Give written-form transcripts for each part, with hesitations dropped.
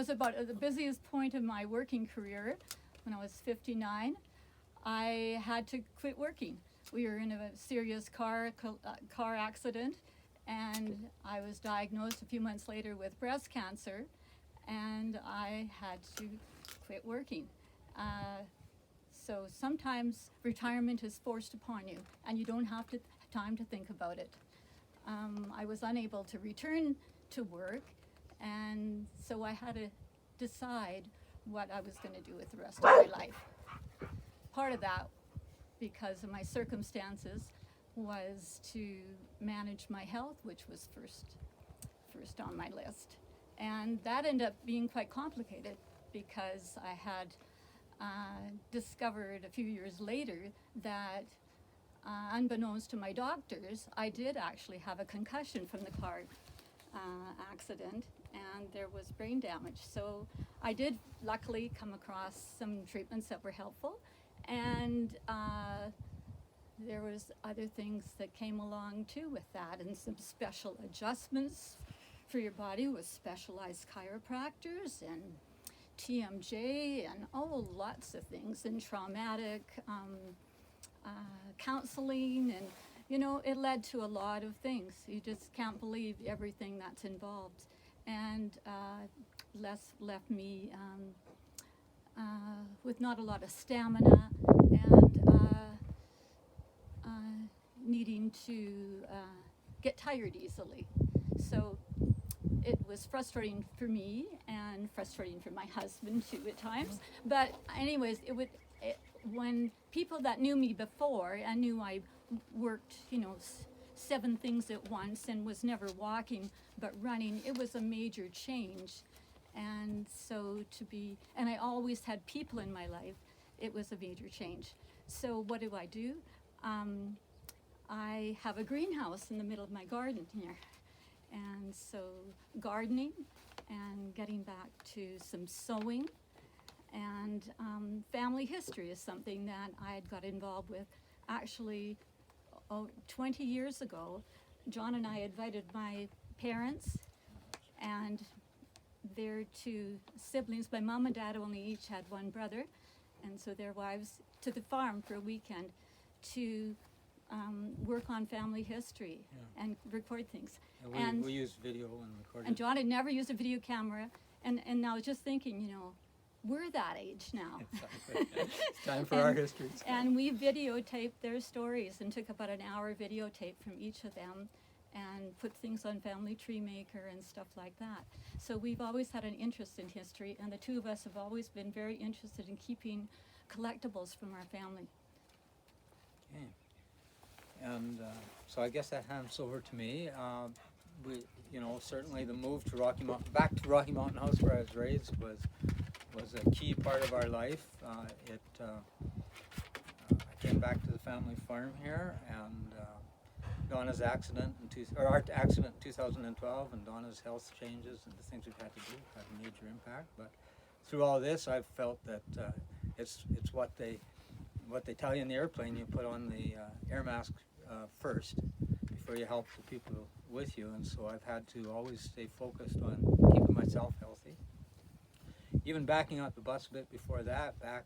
was about at the busiest point of my working career, when I was 59, I had to quit working. We were in a serious car accident, and I was diagnosed a few months later with breast cancer, and I had to quit working. So sometimes retirement is forced upon you, and you don't have time to think about it. I was unable to return to work, and so I had to decide what I was going to do with the rest of my life. Part of that, because of my circumstances, was to manage my health, which was first on my list. And that ended up being quite complicated because I had discovered a few years later that unbeknownst to my doctors, I did actually have a concussion from the car accident, and there was brain damage. So I did luckily come across some treatments that were helpful, and there was other things that came along too with that, and some special adjustments for your body with specialized chiropractors and TMJ and lots of things, and traumatic counseling, and it led to a lot of things. You just can't believe everything that's involved, and left me with not a lot of stamina, and needing to get tired easily. So it was frustrating for me and frustrating for my husband too at times. But anyways, when people that knew me before and knew I worked, 7 things at once and was never walking but running, it was a major change. And so and I always had people in my life, it was a major change. So what do? I have a greenhouse in the middle of my garden here. And so gardening and getting back to some sewing and family history is something that I had got involved with. Actually, 20 years ago, John and I invited my parents and their 2 siblings. My mom and dad only each had 1 brother, and so their wives, to the farm for a weekend to work on family history and record things. And we use video and recording. And John had never used a video camera, and I was just thinking, we're that age now. It's time for our histories. And we videotaped their stories and took about an hour videotape from each of them and put things on Family Tree Maker and stuff like that. So we've always had an interest in history, and the 2 of us have always been very interested in keeping collectibles from our family. Okay. And so I guess that hands over to me. We, certainly the move to back to Rocky Mountain House where I was raised was a key part of our life. I came back to the family farm here, and Donna's accident our accident in 2012, and Donna's health changes and the things we've had to do had a major impact. But through all this, I've felt that it's what they tell you in the airplane. You put on the air mask first before you help the people with you, and so I've had to always stay focused on keeping myself healthy. Even backing up the bus a bit before that, back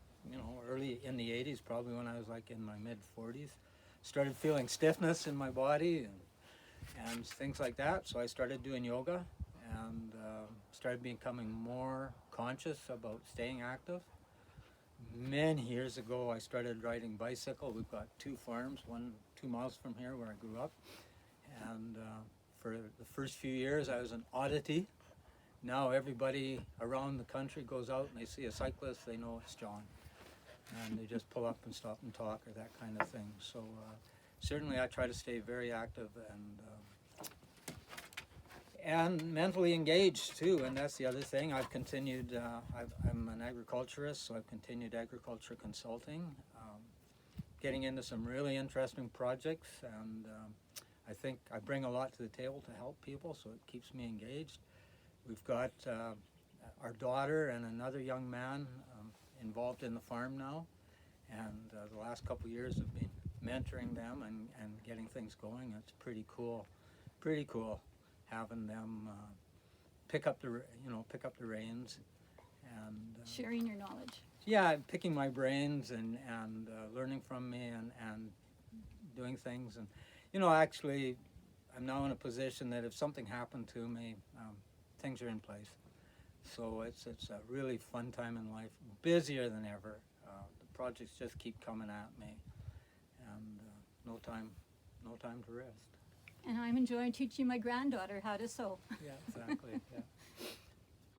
early in the 80s, probably when I was like in my mid-40s, started feeling stiffness in my body and things like that. So I started doing yoga and started becoming more conscious about staying active. Many years ago, I started riding bicycle. We've got 2 farms, 2 miles from here where I grew up. And for the first few years, I was an oddity. Now everybody around the country goes out and they see a cyclist, they know it's John. And they just pull up and stop and talk or that kind of thing. So certainly I try to stay very active and mentally engaged too, and that's the other thing. I've continued, I'm an agriculturist, so I've continued agriculture consulting, getting into some really interesting projects, and I think I bring a lot to the table to help people, so it keeps me engaged. We've got our daughter and another young man involved in the farm now, and the last couple of years have been mentoring them and getting things going. It's pretty cool having them pick up the reins, and Sharing your knowledge. yeah, picking my brains and learning from me and doing things. And actually, I'm now in a position that if something happened to me, things are in place. So it's a really fun time in life, busier than ever. The projects just keep coming at me, and no time to rest. And I'm enjoying teaching my granddaughter how to sew. Yeah, exactly. Yeah.